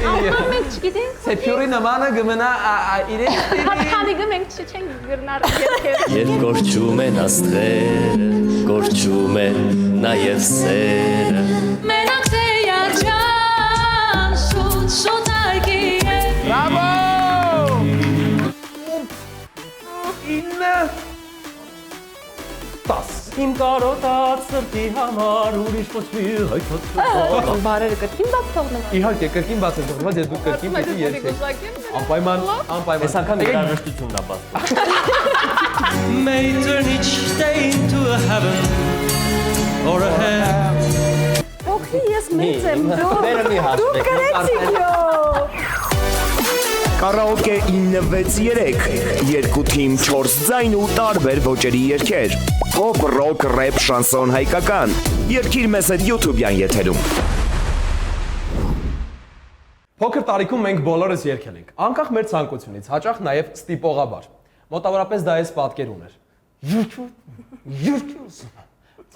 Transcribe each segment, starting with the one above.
Ահա մենք չգիտենք։ Սեփյուրի նմանը գմնա իրեն Քանիգը մենք չենք գրնար երկեր։ Երբ կորչում են աստղերը, կորչում է նաև սերը։ Մենակ սեյարջան, շուտ արգի է։ Բրավո! 9 10 Իմ կարոտած սրտի համար ուրիշ ոչ մի հայթոց Բարերը կրկին բաց թողնեմ։ Իհարկե կրկին բաց են թողնված, ես դուք կրկին պիտի երգեք։ Անպայման, անպայման։ Այս անգամ երաժշտությունն է բացվում May turn each day into a heaven or a hell. Օքի ես մեծ եմ, Բերը մի հաշտեք Կարաոկե 963 երկու թիմ 4 ձայն ու տարբեր ոճերի երգեր Pop, rock, rap, շանսոն հայկական Երգիր մեզ հետ YouTube-յան եթերում Փոքր տարիքում մենք բոլորս երգել ենք, անկախ մեր ցանկությունից, հաճախ նաև ստիպողաբար։ Մոտավորապես դա էս պատկեր ուներ։ Յուրչուս։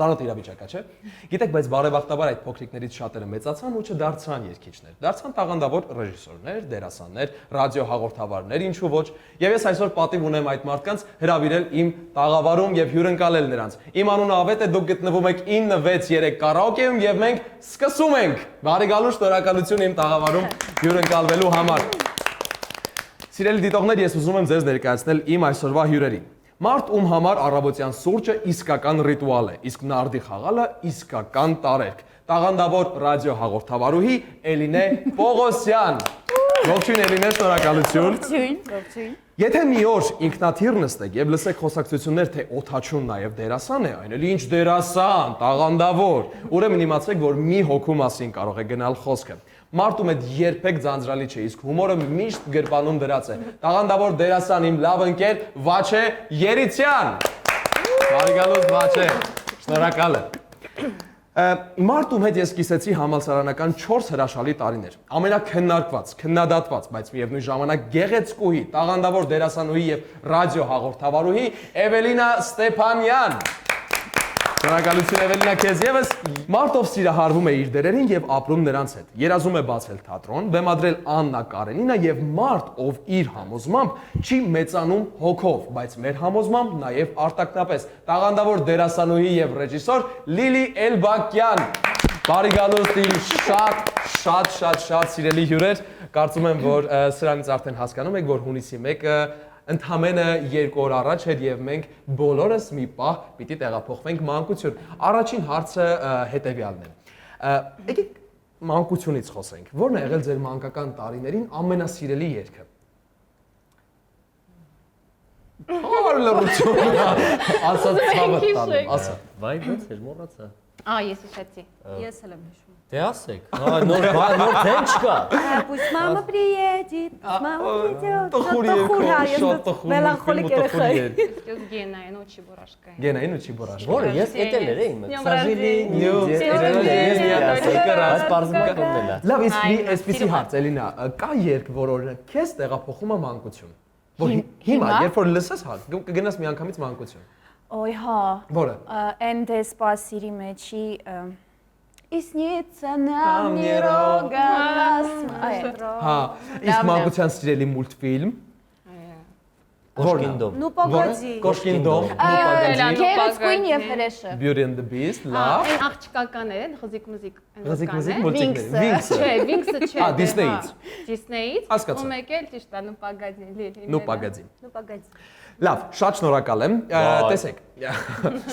Ծանոթ իրավիճակա, չէ՞։ Գիտեք, բայց բարեբախտաբար այդ փոքրիկներից շատերը մեծացան ու չդարձան երգիչներ։ Դարձան տաղանդավոր ռեժիսորներ, դերասաններ, ռադիոհաղորդավարներ, ինչու ոչ։ Եվ ես այսօր պատիվ ունեմ այդ մարդկանց հրավիրել իմ տաղավարում եւ հյուրընկալել նրանց։ Իմ անունը Ավետ է, դուք գտնվում եք 963 կարաոկեում եւ մենք սկսում ենք։ Բարի գալու, շնորհակալություն իմ տաղավարում հյուրընկալվելու համար։ Սիրելի դիտողներ, ես ուզում եմ ձեզ ներկայացնել իմ այսօրվա հյուրերին։ Մարդ ում համար առավոտյան սուրճը իսկական ռիտուալ է, իսկ նարդի խաղալը իսկական տարերք։ Տաղանդավոր ռադիոհաղորդավարուհի Էլինե Պողոսյան։ Ողջույն Էլինե, շնորհակալություն։ Ողջույն։ Եթե մի օր ինքնաթիռ նստեք եւ լսեք խոսակցություններ, թե օդաչուն նաեւ դերասան է, այն էլի ինչ դերասան, տաղանդավոր, ուրեմն իմացեք, որ մի հոգու մասին կարող է գնալ խոսքը։ Մարդում այդ երբեք ձանձրալի չէ, իսկ հումորը միշտ գրպանում դրած է։ Տաղանդավոր դերասան իմ լավ ընկեր Վաչե Երիցյան։ Բարի գալուս Վաչե։ Շնորհակալ եմ։ Մարդում հետ ես կիսեցի համալսարանական 4 հրաշալի տարիներ։ Ամենակննարկված, քննադատված, բայց միևնույն ժամանակ գեղեցկուհի, տաղանդավոր դերասանուհի եւ ռադիոհաղորդավարուհի Էվելինա Ստեփանյան։ Շնորհակալություն Էվելինա քեզ եւս Մարտով սիրահարվում է իր դերերին եւ ապրում նրանց հետ։ Երազում է բացել թատրոն, բեմադրել Աննա Կարենինը եւ մարդ, ով իր համոզմամբ չի մեծանում հոգով, բայց մեր համոզմամբ նաեւ արտակնապես տաղանդավոր դերասանուհի եւ ռեժիսոր Լիլի Էլբակյան։ Բարի գալուստ իմ շատ սիրելի հյուրեր։ Կարծում եմ, որ սրանից արդեն հասկանում եք, որ հունիսի 1-ը ընդամենը 2 օր առաջ էր եւ մենք բոլորս մի պահ պիտի տեղափոխվենք մանկություն։ Առաջին հարցը հետեւյալն է։ Եկեք մանկությունից խոսենք։ Ո՞րն է եղել ձեր մանկական տարիներին ամենասիրելի երգը։ Լրություն։ Ասած ցավը տանում, ասա։ Վայ, ո՞նց էր մոռացա։ Ես հիշեցի։ Ես էլ եմ հիշում։ Դե ասեք։ Նոր թեն չկա։ Пусть мама приедет, мама придет. Շատ տխուր, Մելանխոլիկ երեխա։ Գենայի նոչի բուրաշկա։ Գենային ու չի բորաշ։ Որը ես եկել էր իմ։ Այս բարձրակալն է։ Լավ, իսկ մի այսպեսի հարց, Էլինա, կա երգ, որ օրինակ քեզ տեղափոխում է մանկություն։ Որ հիմա, երբ որ լսես, հա, կգնաս միանգամից մանկություն։ Ой, հա։ Որը։ Այն դեսպասիրի մեջի И снится нам не рога. Հա, իսկ մանկության սիրելի մուլտֆիլմ։ Կոշկին դոմ։ Ну погоди. Կոշկին դոմ, Նուպագաջի, Գերեզկույն եւ հրեշը։ Beauty and the Beast, լավ։ Այն աղջկական է, խզիկ մուզիկ։ Ղզիկ մուլտիկներ, Wings-ը։ Չէ, Wings-ը չէ։ Disney-ից։ Disney-ից։ Հասկացա։ Ու մեկ էլ ճիշտ է, նուպագաջի, Լիլի։ Նուպագաջի։ Ну погоди. Լավ, շատ շնորհակալ եմ։ Տեսեք։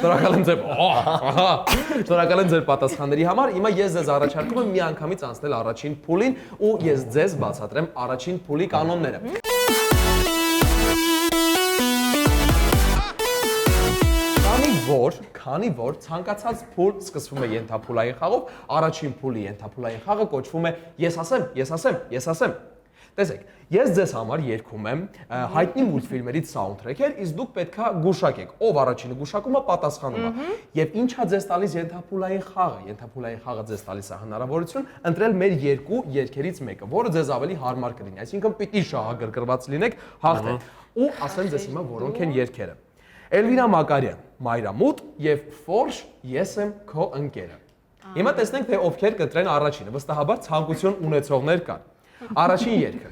Շնորհակալ եմ ձեր։ Շնորհակալ եմ ձեր պատասխանների համար։ Հիմա ես ձեզ առաջարկում եմ միանգամից անցնել առաջին փուլին ու ես ձեզ բացատրեմ առաջին փուլի կանոնները։ Քանի որ ցանկացած փուլ սկսվում է ենթափուլային խաղով, առաջին փուլի ենթափուլային խաղը կոչվում է ես ասեմ։ Տեսեք, ես ձեզ համար երգում եմ հայտնի մուլտֆիլմերից սաունդթրեքեր, իսկ դուք պետքա գուշակեք, ով առաջինը գուշակում է, պատասխանում է։ Եվ ինչա ձեզ տալիս ենթափուլային խաղը։ Ենթափուլային խաղը ձեզ տալիս է հնարավորություն ընտրել մեր երկու երգերից մեկը, որը ձեզ ավելի հարմար կլինի, այսինքն պիտի շահագրգռված լինեք հաղթել։ Ու ասեմ ձեզ հիմա որոնք են երգերը։ Էլվինա Մակարյան, Մայրամուտ եւ Ֆորշ ես եմ քո ընկերը։ Հիմա տեսնենք թե ովքեր կտրեն առաջինը։ Վստահաբար ցանկություն ունեցողներ կան։ Առաջին երգը։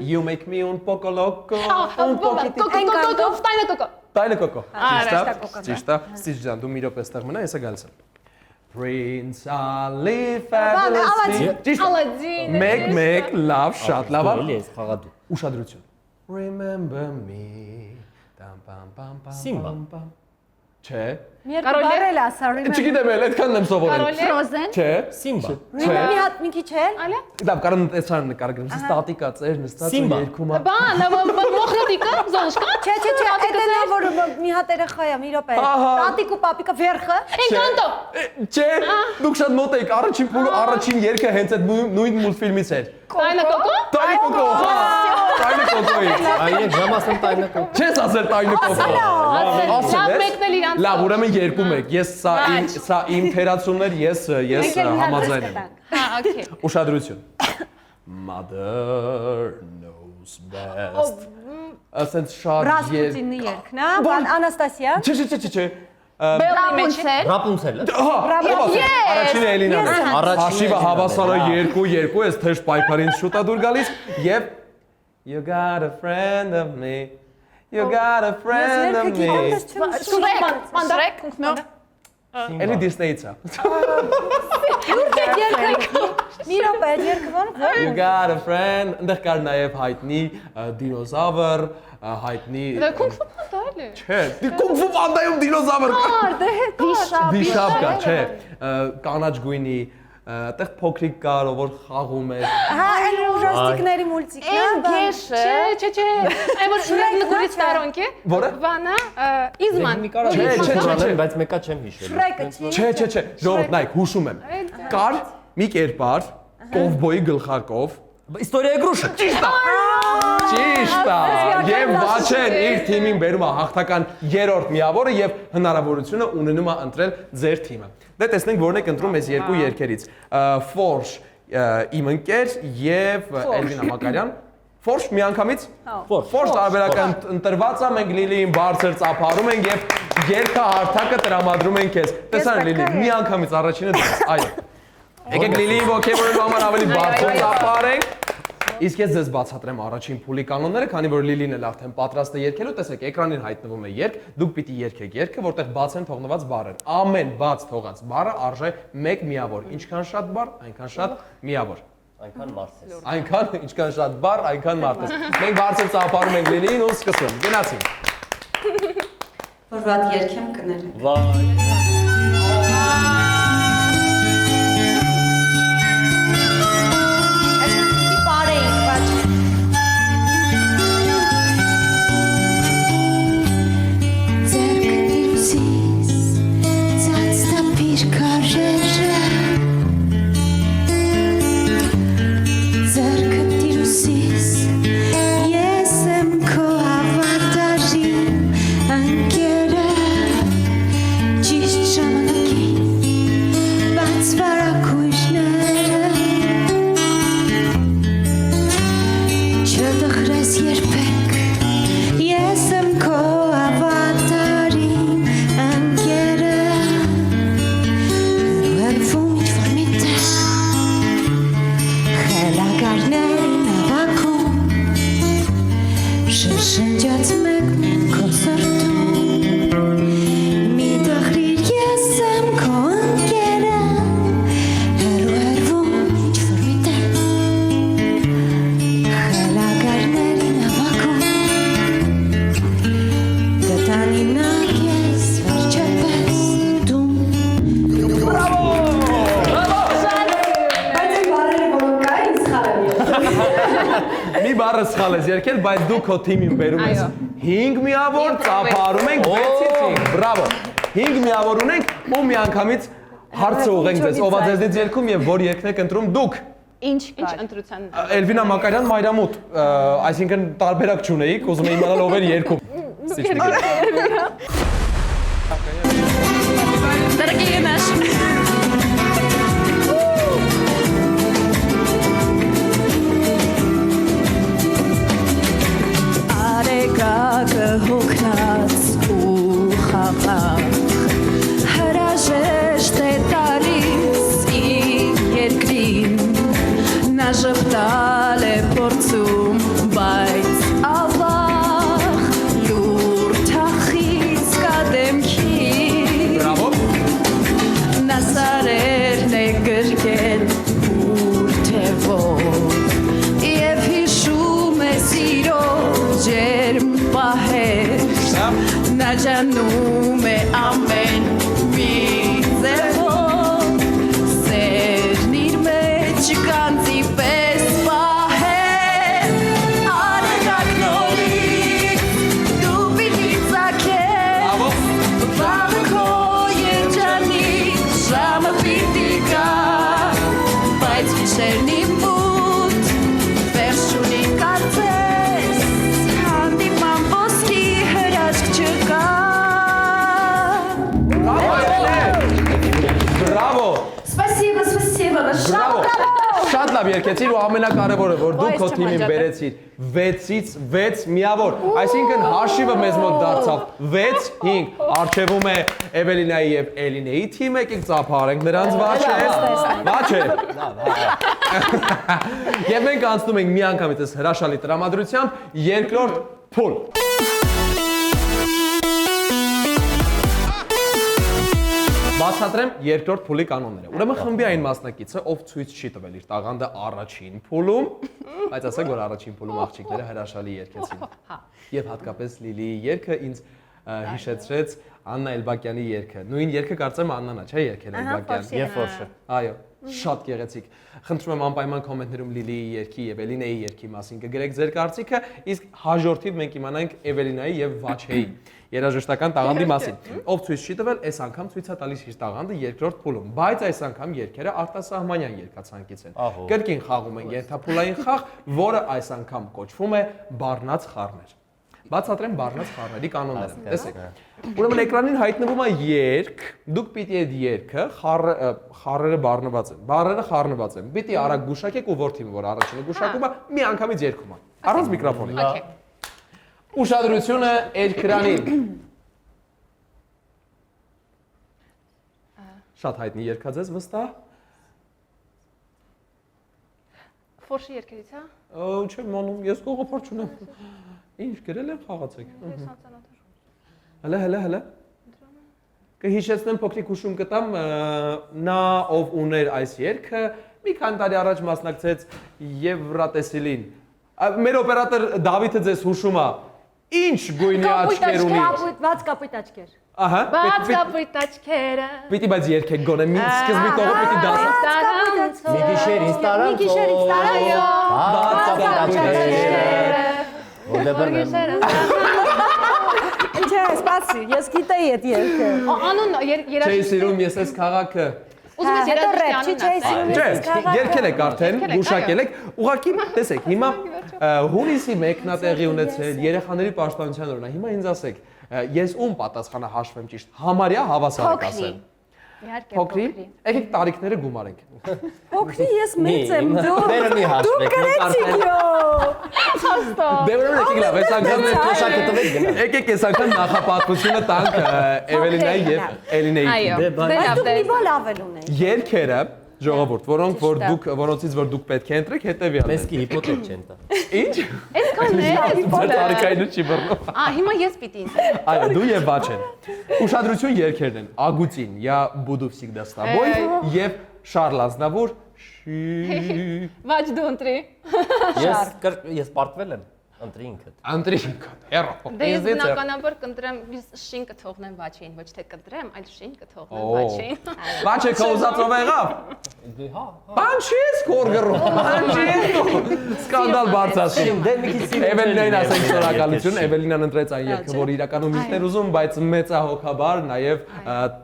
You make me un poco loco, un poquitito. Կոկո, տայնը կոկո։ Տայլը կոկո։ Ճիշտ է։ Ճիշտ է։ Ստիճ ջան, դու մի րոպե ստեղ մնա, հեսա գալիս եմ։ Prince Ali fabulously։ Ճիշտ է։ Ալադին։ Մեկ, լավ, շատ լավ։ Էլի էս խաղադու։ Ուշադրություն։ Remember me. Տամ պամ պամ պամ։ Սիմբա։ Չէ։ Երկու բարել ասա, Չգիտեմ, այդքանն եմ սովորել։ Frozen։ Չէ։ Սիմբա։ Մի հատ մի քիչ էլ։ Ալա։ Լավ, կարող եմ տեսարան նկարագրեմ, ստատիկա ծեր նստած Սիմբա։ երկում։ Բան, մոխրոտիկը, զոնշկա։ Չէ, այդ էլ որ մի հատ երեխա է, մի րոպե։ Ահա։ Տատիկ ու պապիկը վերխը։ Էնկանտո։ Չէ, դուք շատ մոտ եք, առաջին փուլը, առաջին երգը հենց այդ նույն մուլտֆիլմից էր։ Տայնը կոկո։ Տայնը կոկո, հա։ Տայնը կոկոյի։ Այեք ժամասն տայնակը։ Չես ասել տայնը կոկո։ Լավ մեկն էլ իրանց։ Լավ, ուրեմն 2-1։ Ես սա իմ թերացումներ, ես համաձայն եմ։ Հա, օքեյ։ Ուշադրություն։ Mother knows best։ Ասենց շատ Ռասպուտինի երգն, հա։ Անաստասիա։ Չէ։ Ռապունցել։ Ռապունցելը։ Առաջինը Էլինան է։ Առաջինը Հաշիվը հավասարը Էլինան է, 2-2, ես թեժ պայքարին շուտ է դուր գալիս եւ You got a friend of me. You got a friend of me. Շուրեք, մանդարեք, նո։ Էլի Disney-ից է։ Մի րոպե, երգը ո՞ն։ You got a friend, այնտեղ կար նաև հայտնի դինոզավր, հայտնի Դա կունգ-ֆու պանդա էլի։ Չէ, կունգ-ֆու պանդայում դինոզավր կա։ Վիշապ կա, չէ, կանաչ գույնի, այդտեղ փոքրիկ կար, որ խաղում էր։ Հա, այն ուժաստիկների մուլտիկն է։ Գեշը, չէ։ Այն որ նկուրից տարոնք է։ Որը։ Վանա, իզման։ Չէ, բայց մեկա չեմ հիշել։ Շրեկը չի։ Չէ, ժողովուրդ նայեք, հուշում եմ։ Կար մի կերպար, կովբոյի գլխարկով։ Իստորիայի գրուշը։ Ճիշտ է։ Եվ Վաչեն իր թիմին բերում է հաղթական 3-րդ միավորը եւ հնարավորությունը ունենում է ընտրել ձեր թիմը։ Դե տեսնենք որն եք ընտրում այս երկու երգերից։ Forge իմ ընկեր եւ Էլվին Ամակարյան։ Forge միանգամից։ Forge տարբերական ընտրված է, մենք Լիլիին բարձր ծափարում ենք եւ երգը հարթակը տրամադրում ենք քեզ։ Տեսան Լիլի, միանգամից առաջինը դու։ Այո։ Եկեք Լիլիին ոգևորելու համար ավելի բարձր ծափարենք։ Իսկ ես ձեզ բացատրեմ առաջին փուլի կանոնները, քանի որ Լիլին էլ արդեն պատրաստ է երգելու, տեսեք, էկրանին հայտնվում է երգ, դուք պիտի երգեք երգը, որտեղ բաց են թողնված բառեր։ Ամեն բաց թողած բառը արժե 1 միավոր։ Ինչքան շատ բառ, այնքան շատ միավոր։ Այնքան մարսես։ Այնքան ինչքան շատ բառ, այնքան մարդ ես։ Մենք բարձր ծափարում ենք Լիլիին ու սկսում։ Գնացինք։ Որ վատ երգեմ կներեք։ Վայ։ Երգել, բայց դու քո թիմին բերում ես 5 միավոր, ծափարում ենք 6-ից 5։ Բրավո։ 5 միավոր ունենք ու միանգամից հարցը ուղենք ձեզ, ով է ձեզնից երգում եւ որ երգն եք ընտրում դուք։ Ինչ ընտրության։ Էլվինա Մակարյան Մայրամուտ, այսինքն տարբերակ չունեիք, ուզում եմ իմանալ ով էր երգում։ Дорогие наши. Հոգնած ու խաղաղ հրաժեշտ է տալիս իմ երկրին նա Նա ժպտալ է փորձում, բայց ավաղ լուր թախից կա դեմքի Բրավո Նա սարերն է գրկել ուր թևով Եվ հիշում է սիրո ջերմ պահեր Նա ջանում է ամեն մի ձևով Սերն իր մեջ կանցի պես պահեր Արեգակ նորից դու պիտի ծագեր Վաղը քո երջանիկ ժամը պիտի գա Բայց վիշերն իմ մութ վերջ չունի կարծես Հանդիման ոսկի հրաշք չկա Բրավո Спасибо, спасибо. Բրավո Շատ լավ երկեցիր ու ամենակարևորը որ դու քո թիմին բերեցիր 6-ից 6 միավոր այսինքն հաշիվը մեզ մոտ դարձավ 6-5 արժևում է Էվելինայի եւ Էլինեի թիմը եկեք ծափարենք նրանց Վաչե Եվ մենք անցնում ենք միանգամից այս հրաշալի տրամադրությամբ երկրորդ փուլ Բացատրեմ երկրորդ փուլի կանոնները։ Ուրեմն խմբի այն մասնակիցը, ով ցույց չի տվել իր տաղանդը առաջին փուլում, բայց ասենք որ առաջին փուլում աղջիկները հրաշալի երգեցին։ Եվ հատկապես Լիլիի երգը ինձ հիշեցրեց Աննա Էլբակյանի երգը։ Նույն երգը կարծեմ Աննան է, չէ՞ երգել Էլբակյան։ Եվ որշը։ Այո, շատ գեղեցիկ։ Խնդրում եմ անպայման կոմենտներում Լիլիի երգի եւ Էլինեի երգի մասին կգրեք ձեր կարծիքը, իսկ հաջորդիվ մենք իմանանք Էվելինայի եւ Վաչեի երաժշտական տաղանդի մասին։ Ով ցույց չի տվել, այս անգամ ցույց է տալիս իր տաղանդը երկրորդ փուլում, բայց այս անգամ երգերը արտասահմանյան երգացանկից են։ Կրկին խաղում են ենթափուլային խաղ, որը այս անգամ կոչվում է բառնած խառներ։ Բացատրեմ բառնած խառների կանոնները։ Տեսեք։ Ուրեմն էկրանին հայտնվում է երգ, դուք պիտի այդ երգը խառները բառնված են։ Բառերը խառնված են։ Պիտի արագ գուշակեք ու որ թիմը որ առաջինը գուշակում է, միանգամից երգում է։ Առանց միկրոֆոնի։ Ուշադրությունը էկրանին։ Շատ հայտնի երգաձես վստահ։ Ֆորշի երկերից, հա։ Չեմ մանում, ես կողոպոր չունեմ։ Ինչ գրել եմ խաղացեք։ Հələ։ Կհիշեցնեմ փոքրիկ հուշում կտամ, նա ով ուներ այս երգը, մի քանի տարի առաջ մասնակցեց Եվրատեսիլին։ Մեր օպերատոր Դավիթը ձեզ հուշում է, ինչ գույնի աչքեր ունի։ Բաց կապույտ աչքեր։ Ահա։ Բաց կապույտ աչքերը։ Պիտի բայց երգեք գոնե, մի սկզբի տողը պիտի դասա։ Մի գիշեր ինձ տարան։ Մի գիշեր ինձ Ինչ է, սպասի, ես գիտեի այդ երգը։ Անուն Չէի երաժիշտ։ սիրում ես այս քաղաքը։ Ուզում ես երաժիշտի Չէ, անունը։ Երգել եք արդեն, գուշակել եք, ուղղակի տեսեք, հիմա հունիսի 1-ն է տեղի ունեցել, երեխաների պաշտպանության օրն է, հիմա ինձ ասեք, ես ում պատասխանը հաշվեմ ճիշտ, համարյա հավասար եք ասել։ Իհարկե Փոքրի, եկեք տարիքները գումարենք։ Փոքրի ես մեծ եմ, Դերը մի հաշվեք։ գրեցիք յո։ Դե ուրեմն եկեք լավ, այս անգամ Թոշակը տվեք գնա։ եկեք այս անգամ նախապատվությունը տանք Էվելինայի եւ Էլինեի։ Այո։ Դե բան։ Բայց դուք մի բան ավել ունեք։ Երգերը ժողովուրդ, որոնցից որ դուք պետք է ընտրեք, հետեւյալն Մեզ է։ կի հիպոթեկ չեն տա։ Ինչ։ Այսքանն է։ Ձեր տարիքայինը չի բռնում։ Հիմա ես պիտի ինձ։ Այո, դու եւ Վաչեն։ Ուշադրություն երգերն են. Ագուտին, я буду всегда с тобой եւ Շարլ Ազնավուր Վաչ դու ընտրի։ Ես պարտվել եմ, ընտրի ինքդ։ Անտրինք, հերո։ Դե ես բնականաբար կընտրեմ, շին կթողնեմ Վաչին, ոչ թե կընտրեմ, այլ շին կթողնեմ Վաչին։ Վաչը քո ուզածով եղավ։ Բան չես կորգռում, բան չես։ Սկանդալ բարձրացրի։ Դե մի քիչ Էվելինային ասենք շնորհակալություն, Էվելինան ընտրեց այն երգը, որ իրականում ինքն էր ուզում, բայց մեծահոգաբար նաև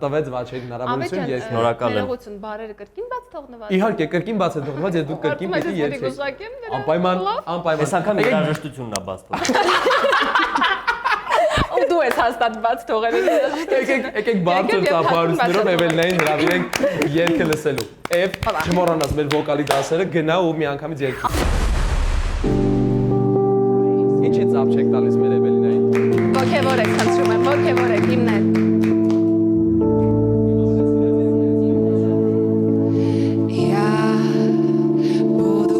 տվեց Վաչին հնարավորություն երգել։ Շնորհակալ եմ։ Ներողություն, բարերը կրկին բաց թողնված։ Իհարկե, կրկին բաց է թողնված, եւ դու կրկին պիտի երգես։ Անպայման, անպայման։ Այս անգամ երաժշտությունն է բաց թողել։ Ու դու ես հաստատ բաց թողել։ Եկեք բարձր ծափարություններով Էվելինային հրավիրենք երգը լսելու։ Եվ չմոռանաս մեր վոկալի դասերը գնա ու մի անգամից երգի։ Ինչի ծափ չեք տալիս մեր Էվելինային։ Ոգևորեք, խնդրում եմ, ոգևորեք, հիմնել։ Я буду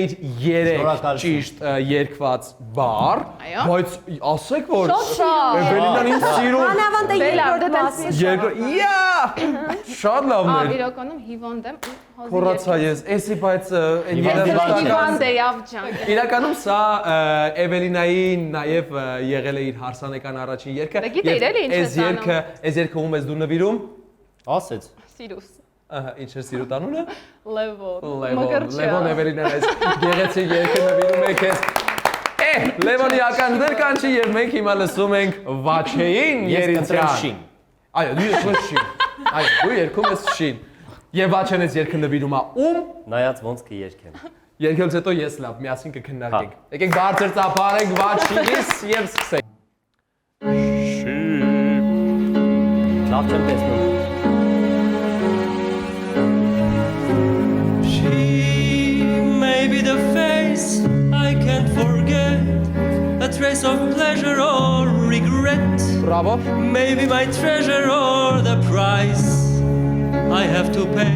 ունեիր 3 Շնորհակալություն։ ճիշտ երկված բառ, Այո։ բայց ասեք որ Շատ։ Էվելինան ինձ սիրում։ Մանավանդ է Դե լավ, երկրորդ դե մասը։ Շատ լավն է։ իրականում հիվանդ եմ։ Խորացա ես, էսի բայց Հիվանդ է ավջան։ իրականում սա Էվելինայի նաև եղել է իր հարսանեկան առաջին երգը։ Դե գիտեիր էլի ինչ ես անում։ Այս երգը ում ես դու նվիրում։ Ասեց։ Սիրուս։ Ահա, ինչ է սիրուտ անունը։ Լևոն։ Լևոն Էվելինան այս գեղեցիկ երգը նվիրում է քեզ։ Լևոնի ականջներ կանչի եւ մենք հիմա լսում ենք Վաչեին Երինցյան։ Այո, դու ես շին։ Այո, դու երգում ես շին։ Եվ Վաչեն այս երգը նվիրում է ում։ Նայած ոնց կերքեմ։ Երկելուց հետո ես լավ, միասին կքննարկենք։ Եկեք բարձր ծափարենք Վաչինից եւ սկսենք։ Լավ չեմ տեսնում։ She may be the face I can't forget, a trace of pleasure or regret, Բրավո։ maybe my treasure or the price I have to pay.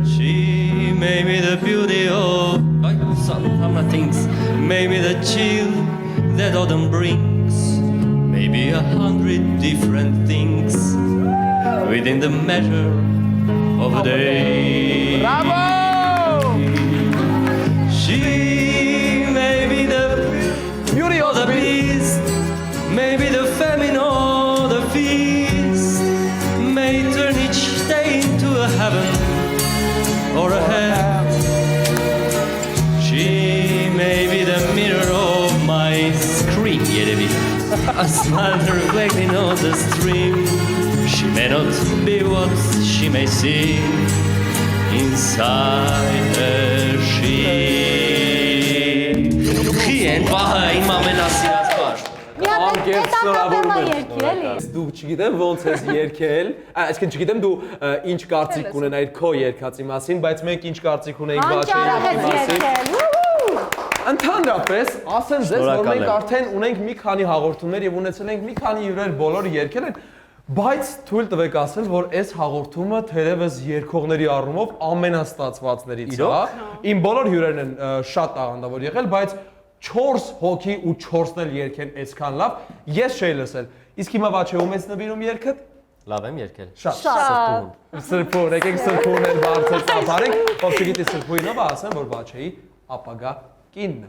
She may be the beauty of some things, maybe the chill that autumn brings, maybe 100 different things within the measure of a day. Bravo! She may be the Beauty or of the the beast. beast, maybe the famine or the feast, may turn each day into a heaven or a hell. She may be the mirror of my screen, a smile reflecting on the stream. She may not be what she may seem inside her sheet. Խիեն բահային ամենասիրած բաշտ։ Անկեղծ շնորհավորում եմ։ երկի էլի։ Դու չգիտեմ ոնց ես երգել, այսինքն չգիտեմ դու ինչ կարծիք կունենայիր քո երգածի մասին, բայց մենք ինչ կարծիք ունենք Վաչեի մասին։ Ընդհանրապես, ասեմ ձեզ, որ մենք արդեն ունենք մի քանի հաղորդումներ եւ ունեցել ենք մի քանի հյուրեր, բոլորը երգել են, բայց թույլ տվեք ասել, որ այս հաղորդումը թերևս երգողների առումով ամենաստացվածներից է։ Իմ բոլոր հյուրերն են շատ տաղանդավոր եղել, բայց 4 հոգի ու 4-ն էլ երգեն այսքան լավ, ես չէի լսել։ Իսկ հիմա Վաչեում ես նվիրում երգը։ Լավ եմ երգել։ Շատ։ Սրբուն, եկեք սրբուն էլ բարձր ծափարենք, ով չգիտի սրբույնով ասեմ, որ Վաչեի ապագա կինն։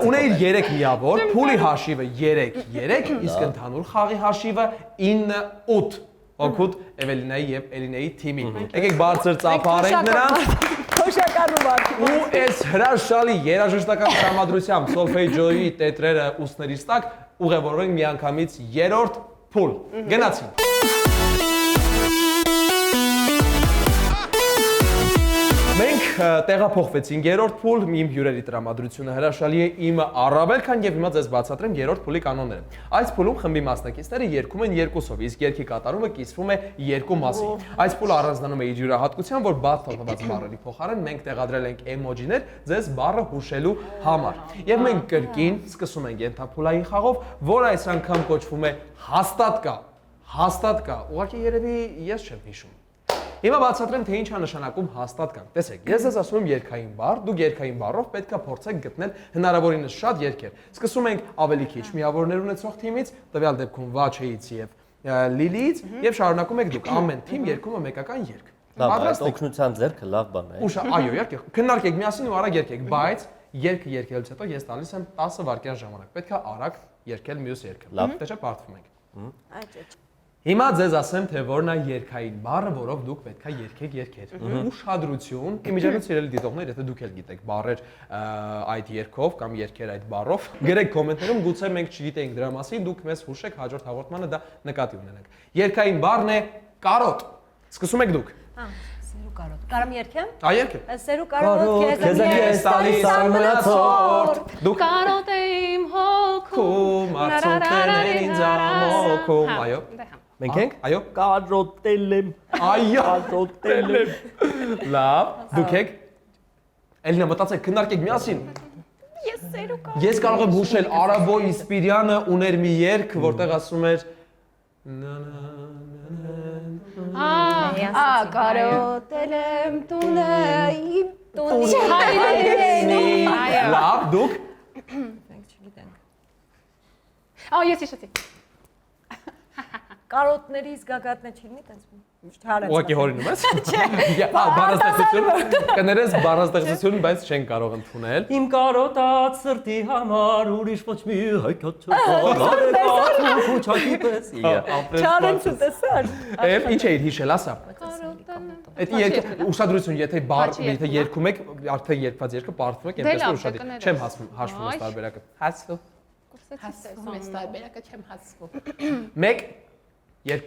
Ունեիր 3 միավոր, փուլի հաշիվը 3-3, իսկ ընդհանուր խաղի հաշիվը 9-8։ Օգուտ Էվելինայի եւ Էլինեի թիմի։ Եկեք բարձր ծափարենք նրանց։ Խոշականում ակ։ Ու այս հրաշալի երաժշտական տրամադրությամբ Solfeggio-ի տետրերը ուսներից տակ ուղևորվենք միանգամից 3-րդ փուլ։ Գնացինք։ Մենք տեղափոխվեցինք 3-րդ փուլ, իմ հյուրերի տրամադրությունը հրաշալի է, իմը առավել քան եւ հիմա ձեզ բացատրեմ 3-րդ փուլի կանոնները։ Այս փուլում խմբի մասնակիցները երգում են երկուսով, իսկ երգի կատարումը կիսվում է երկու մասի։ Այս փուլը առանձնանում է իր յուրահատկությամբ, որ բաց թողնված բառերի փոխարեն մենք տեղադրել ենք էմոջիներ ձեզ բառը հուշելու համար։ Եվ մենք կրկին սկսում ենք ենթափուլային խաղով, որը այս անգամ կոչվում է հաստատ կա։ Հաստատ կա։ Ուղղակի երևի ես չեմ հիշում։ Հիմա բացատրեմ, թե ինչ է նշանակում հաստատ կան։ Տեսեք, ես ձեզ ասում եմ երգային բառ, դուք երգային բառով պետք է փորձեք գտնել հնարավորինս շատ երգեր։ Սկսում ենք ավելի քիչ միավորներ ունեցող թիմից, տվյալ դեպքում Վաչեից եւ Լիլիից, եւ շարունակում եք դուք ամեն թիմ երգում է մեկական երգ։ Լավ, օգնության ձեռքը լավ բան է։ Ուշ, այո, երգ։ Քննարկեք միասին ու արագ երգեք, բայց երգը երգելուց հետո ես տալիս եմ 10 վայրկյան ժամանակ։ Պետք է արագ երգել մյուս երգը։ Լավ, դե չէ բարդվում ենք։ Հիմա ձեզ ասեմ, թե որն է երգային բառը, որով դուք պետք է երգեք երգեր։ Ուշադրություն, իմիջիայլոց սիրելի դիտողներ, եթե դուք էլ գիտեք բառեր այդ երգով կամ երգեր այդ բառով, գրեք կոմենտներում, գուցե մենք չգիտեինք դրա մասին, դուք մեզ հուշեք հաջորդ հաղորդմանը դա նկատի ունենանք։ Երգային բառն է կարոտ։ Սկսում եք դուք։ Սերու կարոտ։ Կարամ երգեմ։ Այ երգեք։ Սերու կարոտ քեզ ես տալիս ամենացորդ։ Դուք Կարոտ եմ հոգում, արցունքներն ինձ ամոքում, այո։ Մենք ենք։ Այո։ Կարոտել եմ։ Այո։ Կարոտել եմ։ Լավ, դուք եք։ Էլինա, մտածեք, քննարկեք միասին։ Ես սերու կարոտ։ Ես կարող եմ հուշել Արաբո Իսպիրյանը ուներ մի երգ, որտեղ ասում էր Կարոտել եմ տունը իմ Լավ, դուք Ես հիշեցի։ Կարոտների զգագաթն չի լինի, տենց ուղղակի հորինում ես։ Բառաստեղծություն, կներես բառաստեղծություն, բայց չեն կարող ընդունել։ Իմ կարոտած սրտի համար ուրիշ ոչ մի հայքոց չկա։ պես։ Չարենցը տեսար։ Եվ ինչ էիր հիշել, ասա։ Այդ ուշադրություն, եթե երգում եք, արդեն երգված երգը բարդվում եք, այնպես որ ուշադրություն։ Չեմ հաշվում այս տարբերակը։ Հասու։ Հասցում ես տարբերակը չեմ հասցվում։ 1 2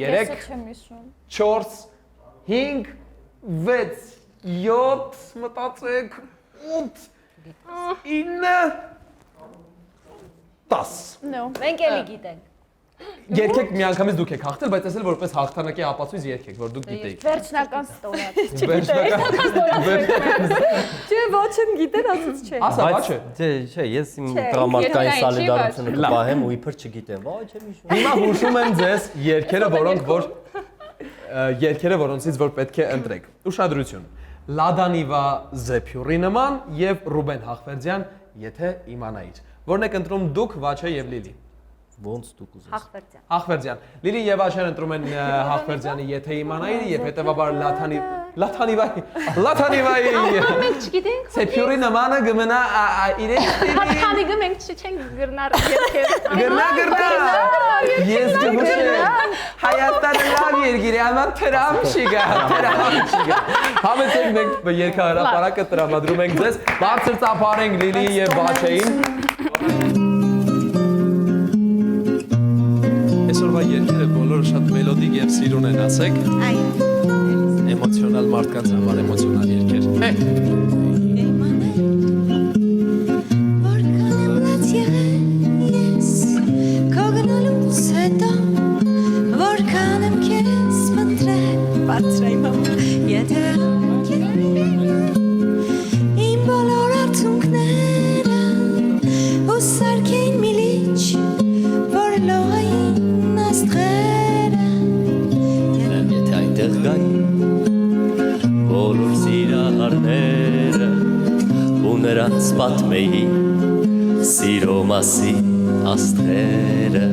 3 4 5 6 7 մտածեք 8 9 10 Մենք էլի գիտենք։ Երկեք միանգամից դուք եք հաղթել, բայց ասել որպես հաղթանակի ապացույց երկեք, որ դուք գիտեիք։ Վերջնական ստորած։ Վերջնական։ Չէ, ոչ եմ գիտեն, ասած չէ։ Ասա, բա չէ։ Չէ, ես իմ տրամարկային սոլիդարությունը կպահեմ ու իբր չգիտեմ։ Ոչ, չեմ հիշում։ Հիմա հուշում եմ ձեզ երկերը, որոնցից որ պետք է ընտրեք։ Ուշադրություն։ Լադանիվա Զեփյուրի նման եւ Ռուբեն Հախվերդյան, եթե իմանայիք։ Որն եք ընտրում դուք, Վաչե եւ Լիլի։ Ոնց դուք ուզես։ Հախվերդյան։ Հախվերդյան։ Լիլի եւ Վաչեն ընտրում են Հախվերդյանի, եթե իմանային եւ հետեւաբար Լաթանիվայի։ Մենք չգիտենք։ Զեփյուրի նմանը գմնա իրեն Քանիգը մենք չենք գրնար երկեր։ Գրնա։ Ես գուշեմ։ Հայաստանը լավ երկիր է, աման Թրամփ չի գա։ Համեցեք մենք երկհրապարակը տրամադրում ենք ձեզ։ Բարձր ծափարենք Լիլի եւ Վաչեին։ Այսօրվա երկերը բոլորը շատ մելոդիկ եւ սիրուն են, ասեք։ Էմոցիոնալ մարդկանց համար էմոցիոնալ երկեր։ Նրանց պատմեի սիրո մասի աստղերը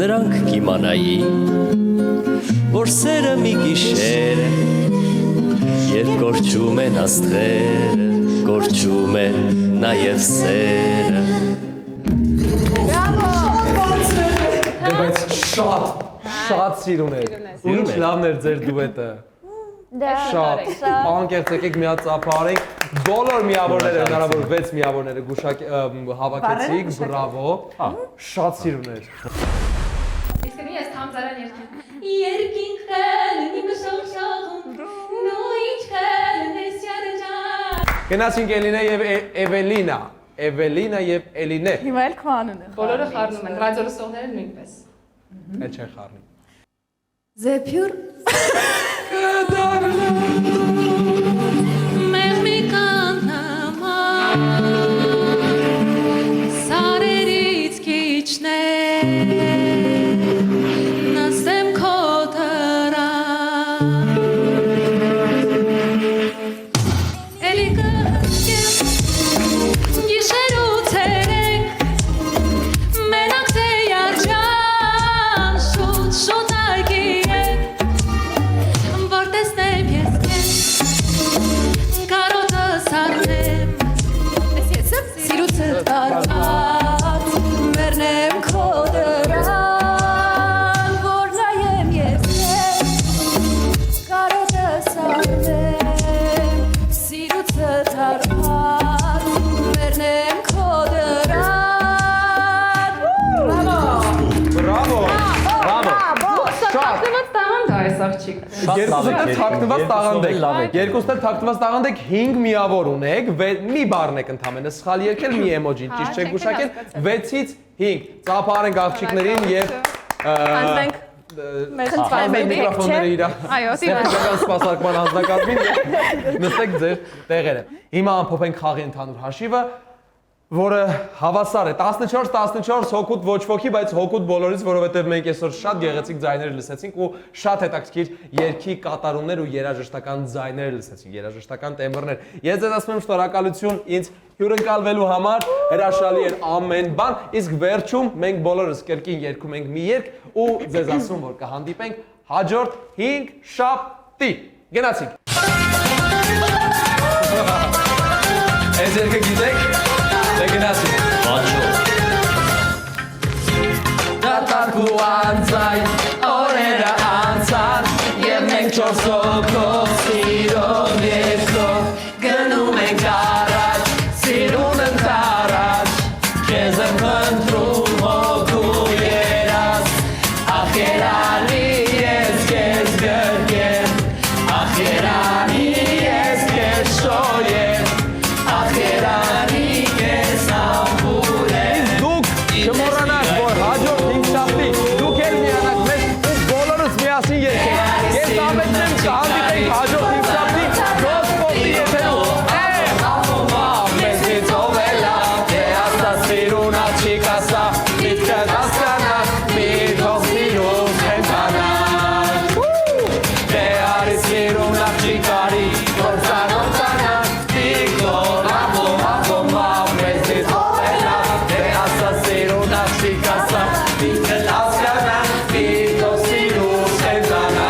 նրանք կիմանային որ սերը մի գիշեր է երբ կորչում են աստղերը կորչում է նաև սերը Բայց շատ սիրուն է։ Ու ինչ լավն էր ձեր դուետը։ Շատ անկեղծ եկեք մի հատ ծափարենք բոլոր միավորները հնարավոր 6 միավորները հավաքեցիք, բրավո, շատ սիրուն էր։ Իսկ ես թամձարան երկինք խելն իմ շողշողում նույն խելն ես յարաջան Գնացինք Էլինե եւ Էվելինա եւ Էլինե։ Հիմա էլ քո անունը։ Բոլորը խառնում են, ռադիոլսողները նույնպես։ Էլ չեն խառնում։ Զեփյուր Սարերից քիչներ նստեմ քո դռան Էլի կգեմ գիշեր ու ցերեկ մենակ թե յարջան շուտ այգի է որ տեսնեմ ես քեզ կարոտս առնեմ Սիրուցը տարված մերնեմ քո դռան որ նայեմ ես քեզ կարոտս առնեմ Սիրուցը տարված մերնեմ քո դռան Բրավո։ Թաքնված տաղանդ է այս աղջիկը։ Երկուսը թաքնված տաղանդ եք։ Երկուսը թաքնված տաղանդ եք 5 միավոր ունեք, մի բառն եք ընդամենը սխալ երկել, մի էմոջին ճիշտ չեք գուշակել, 6-ից 5։ Ծափարենք աղջիկներին եւ խնդրեմ միկրոֆոնները իրա։ Այո, Տեխնիկական սպասարկման անձնակազմին նստեք ձեր տեղերը։ Հիմա ամփոփենք խաղի ընդհանուր հաշիվը։ որը հավասար է 14-14 հոգուտ ոչ ոքի, բայց հոգուտ բոլորից, որովհետև մենք այսօր շատ գեղեցիկ ձայներ լսեցինք ու շատ հետաքրքիր երգի կատարումներ ու երաժշտական ձայներ լսեցինք, երաժշտական տեմբրներ։ Ես ձեզ ասում եմ շնորհակալություն ինձ հյուրընկալվելու համար, հրաշալի էր ամեն բան, իսկ վերջում մենք բոլորս կրկին երգում ենք մի երգ ու ձեզ ասում որ կհանդիպենք հաջորդ 5 շաբթի։ Գնացինք։ Այս երգը գիտեք։ Գնացինք։ Դատարկ ու անձայն, օրերը անցան, և մենք չորս հոգով, սիրով երկով, գնում ենք առաջ, սիրուն ընդառաջ, քեզ եմ խնդրում հոգու երաս, ախ երանի ես քեզ գրկեմ, ախ երանի ես քեզ շոյեմ, ախ երանի Չմոռանաք, որ հաջորդ 5 շաբթի դուք էլ միանաք մեզ ու բոլորս միասին երգենք։ Ես ամենքն կհանդիպենք հաջորդ 5 շաբթի Gospel-ի եթերում։ Մեզնից ով է լավ, թե ասա սիրուն աղջիկ ասա, միտքը հասկանա, մի թող սիրուն քենթանա։ Թե արի սիրուն աղջիկ արի, որ ծանոթանա, տիկոր աղում, մեզնից ով է լավ, թե ասա սիրուն աղջիկ ասա, միտքը հասկանա, մի թող սիրուն քենթանա։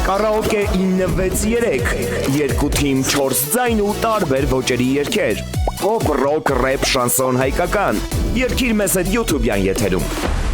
Կարաոկե 963 երկու թիմ 4 ձայն ու տարբեր ոճերի երգեր։ Pop, rock, rap, շանսոն հայկական։ Երգիր մեզ հետ YouTube-յան եթերում։